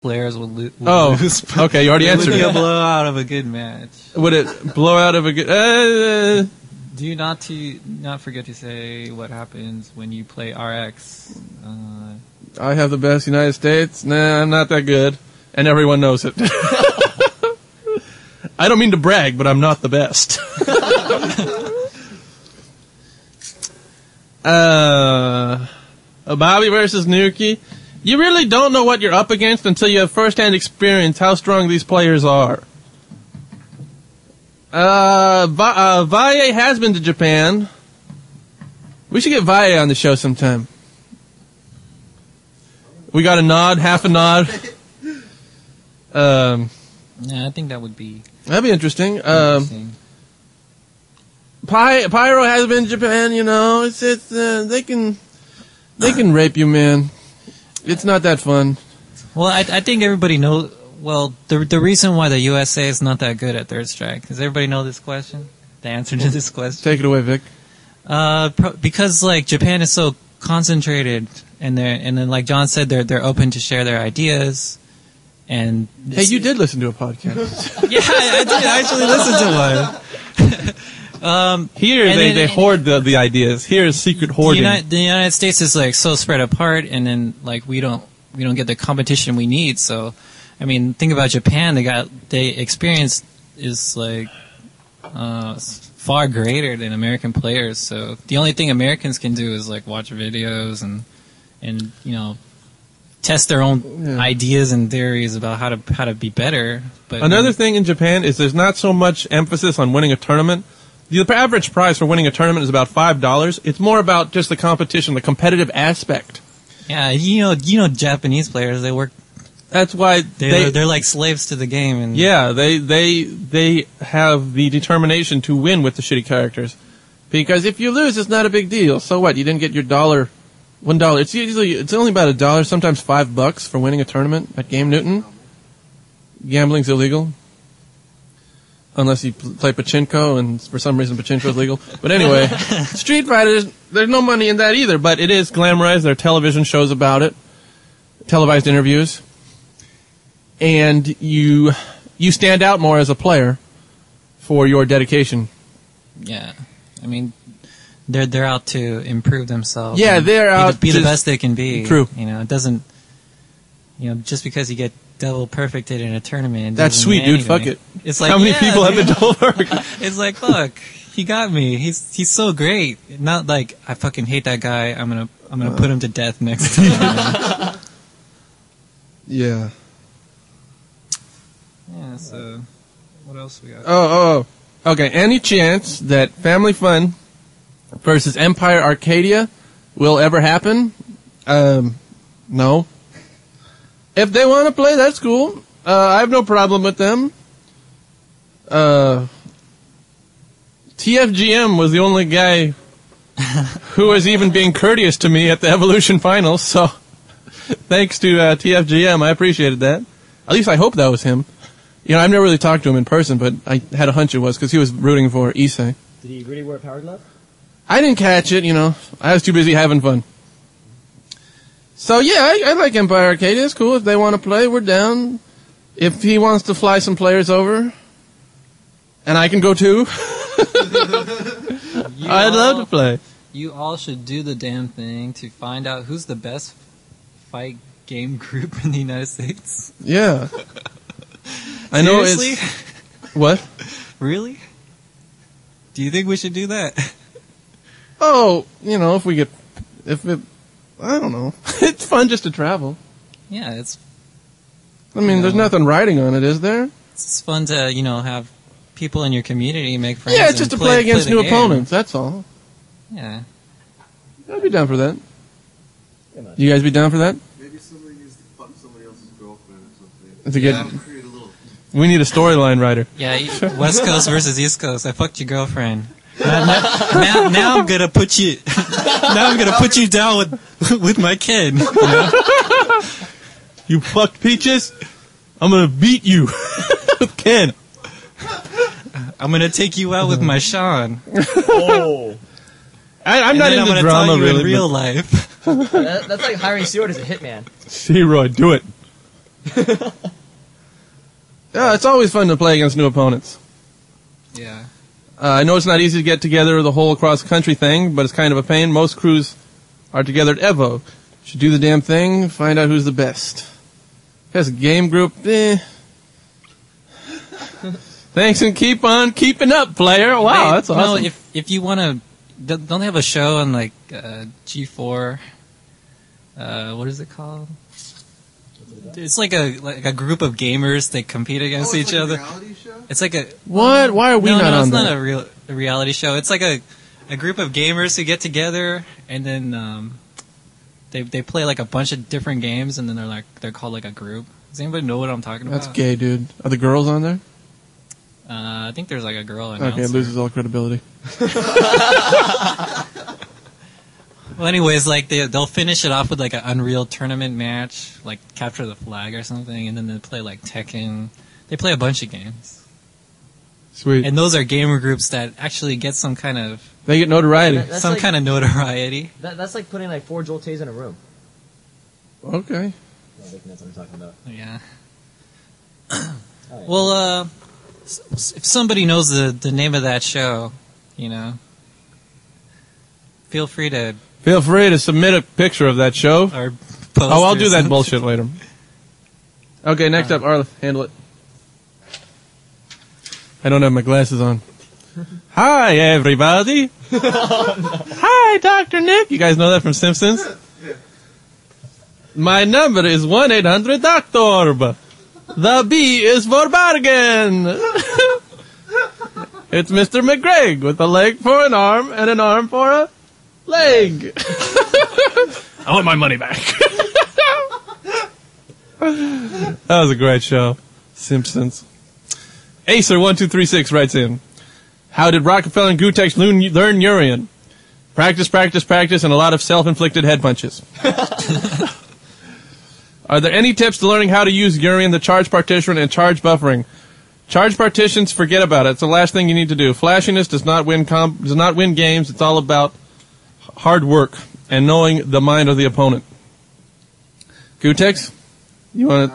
players would lose. Okay, you already answered it. It would be a blowout of a good match. Would it blow out of a good... Do not forget to say what happens when you play RX. I have the best United States. Nah, I'm not that good. And everyone knows it. I don't mean to brag, but I'm not the best. Bobby versus Nuki. You really don't know what you're up against until you have first-hand experience how strong these players are. Valle has been to Japan. We should get Valle on the show sometime. We got a nod, half a nod. Yeah, I think that'd be interesting. Pyro has been to Japan. You know, they can rape you, man. It's not that fun. Well, I think everybody knows. Well, the reason why the USA is not that good at third strike, does everybody know this question? The answer to this question? Take it away, Vic. Because like Japan is so concentrated, and then like John said, they're open to share their ideas. And hey, you did listen to a podcast. Yeah, I did actually listen to one. Here they hoard the ideas. Here is secret hoarding. The United States is like so spread apart, and then like we don't get the competition we need. So, I mean, think about Japan. They experience is like far greater than American players. So the only thing Americans can do is like watch videos and you know, test their own ideas and theories about how to be better. But another thing in Japan is there's not so much emphasis on winning a tournament. The average prize for winning a tournament is about $5. It's more about just the competition, the competitive aspect. Yeah, you know, Japanese players, they work. That's why they're like slaves to the game. And yeah, they have the determination to win with the shitty characters, because if you lose, it's not a big deal. So what? You didn't get your $1. It's only about $1, sometimes $5 for winning a tournament at Game Newton. Gambling's illegal. Unless you play pachinko, and for some reason pachinko is legal. But anyway, Street Fighter, there's no money in that either, but it is glamorized. There are television shows about it, televised interviews, and you stand out more as a player for your dedication. Yeah, I mean, they're out to improve themselves. Yeah, they're out to be the best they can be. True. You know, it doesn't. You know, just because you get double perfected in a tournament. That's sweet, dude. Fuck it. It's like, how many people have been double perfected? It's like, look, he got me. He's so great. Not like I fucking hate that guy. I'm gonna put him to death next time. Yeah. Yeah. So, what else we got? Oh. Okay. Any chance that Family Fun versus Empire Arcadia will ever happen? No. If they want to play, that's cool. I have no problem with them. TFGM was the only guy who was even being courteous to me at the Evolution Finals, so thanks to TFGM, I appreciated that. At least I hope that was him. You know, I've never really talked to him in person, but I had a hunch it was, because he was rooting for Issei. Did he really wear Power Glove? I didn't catch it, you know. I was too busy having fun. So, yeah, I like Empire Arcadia. It's cool. If they want to play, we're down. If he wants to fly some players over, and I can go too, I'd love to play. You all should do the damn thing to find out who's the best fight game group in the United States. Yeah. I know Seriously? What? Really? Do you think we should do that? Oh, you know, I don't know. It's fun just to travel. Yeah, it's... there's nothing writing on it, is there? It's fun to, you know, have people in your community make friends. Yeah, it's just to play against new opponents, that's all. Yeah. I'd be down for that. You guys be down for that? Maybe somebody needs to fuck somebody else's girlfriend or something. To get, create a little... We need a storyline writer. Yeah, West Coast versus East Coast. I fucked your girlfriend. Now I'm gonna put you. Now I'm gonna put you down with my kid. You know? You fucked Peaches. I'm gonna beat you with Ken. I'm gonna take you out with my Sean. Oh. I'm not into drama really. In real life. That's like hiring Stewart as a hitman. C-Roy, do it. Yeah, it's always fun to play against new opponents. Yeah. I know it's not easy to get together the whole cross-country thing, but it's kind of a pain. Most crews are together at Evo. Should do the damn thing, find out who's the best. Has a game group, Thanks and keep on keeping up, player. Wow, that's awesome. No, if you want to, don't they have a show on like G4? What is it called? It's like a group of gamers. They compete against each other. Reality show? It's like a What? Why are we not on it's that? not a reality show. It's like a group of gamers who get together and then they play like a bunch of different games and then they're called like a group. Does anybody know what I'm talking about? That's gay, dude. Are the girls on there? I think there's like a girl announcer. Okay, it loses all credibility. Well, anyways, like they'll finish it off with like an Unreal tournament match, like capture the flag or something, and then they play like Tekken. They play a bunch of games, Sweet. and those are gamer groups that actually get some kind of They get notoriety. That's some like- kind of notoriety. That's like putting like 4 Joltes in a room. Okay. I think that's what I'm talking about. Yeah. Alright. Well, if somebody knows the name of that show, feel free to Feel free to submit a picture of that show. or post. Oh, I'll or do that something. bullshit later. Okay, next up, Arla, handle it. I don't have my glasses on. Hi, everybody. Hi, Dr. Nick. You guys know that from Simpsons? My number is 1-800-DOCTORB. The B is for bargain. It's Mr. McGregor with a leg for an arm and an arm for a leg. I want my money back. That was a great show. Simpsons. Acer1236 writes in, how did Rockefeller and Gutex learn Urian? Practice, practice, practice, and a lot of self-inflicted head punches. Are there any tips to learning how to use Urian, the charge partition, and charge buffering? Charge partitions, forget about it. It's the last thing you need to do. Flashiness does not win games. It's all about hard work and knowing the mind of the opponent. Gutex, you want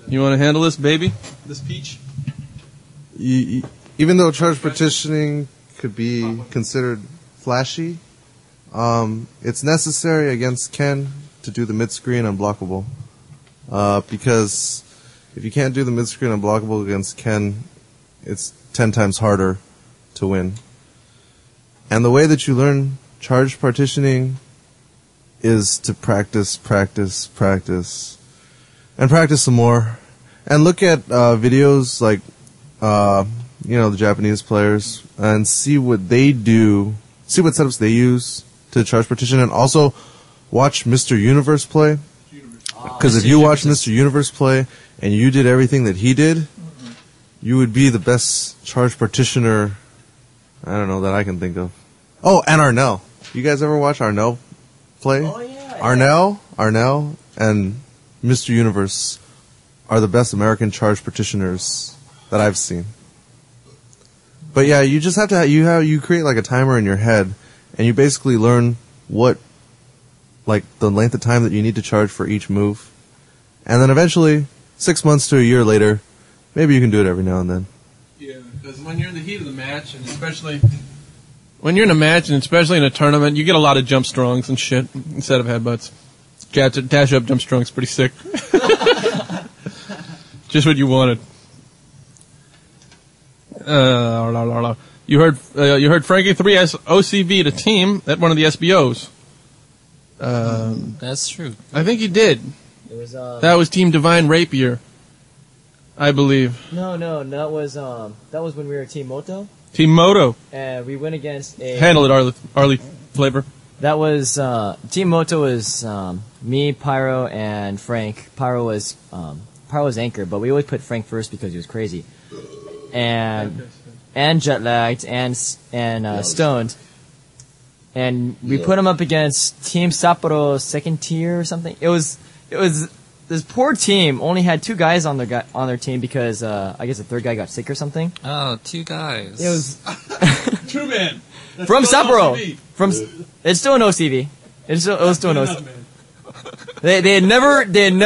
to handle this, baby? This peach? Even though charge partitioning could be considered flashy, it's necessary against Ken to do the mid-screen unblockable. Because if you can't do the mid-screen unblockable against Ken, it's 10 times harder to win. And the way that you learn charge partitioning is to practice, practice, practice, and practice some more. And look at videos like, the Japanese players, and see what they do, see what setups they use to charge partition, and also watch Mr. Universe play. Because if you watch Mr. Universe play and you did everything that he did, you would be the best charge partitioner, I don't know, that I can think of. Oh, and Arnell. You guys ever watch Arnell play? Oh, yeah. Arnell, and Mr. Universe are the best American charge partitioners that I've seen. But yeah, you just have to you create like a timer in your head, and you basically learn what, like, the length of time that you need to charge for each move, and then eventually, 6 months to a year later, maybe you can do it every now and then. Yeah, because when you're in the heat of the match, and especially when you're in a match, and especially in a tournament, you get a lot of jump strongs and shit instead of headbutts. Dash up jump strong's pretty sick. Just what you wanted. You heard Frankie 3S OCV to team at one of the SBOs. That's true. I think he did. It was That was Team Divine Rapier, I believe. no, that was when we were Team Moto, Team Moto. and we went against a. Handle it, Arlie Flavor. That was Team Moto was me, Pyro, and Frank. Pyro was anchor, but we always put Frank first because he was crazy, and jet lagged and stoned, and we put him up against Team Sapporo second tier or something. It was this poor team only had 2 guys on their team because I guess the third guy got sick or something. Oh, 2 guys. It was True man. from Sapporo. It's still an OCV. It was still an OCV. They had never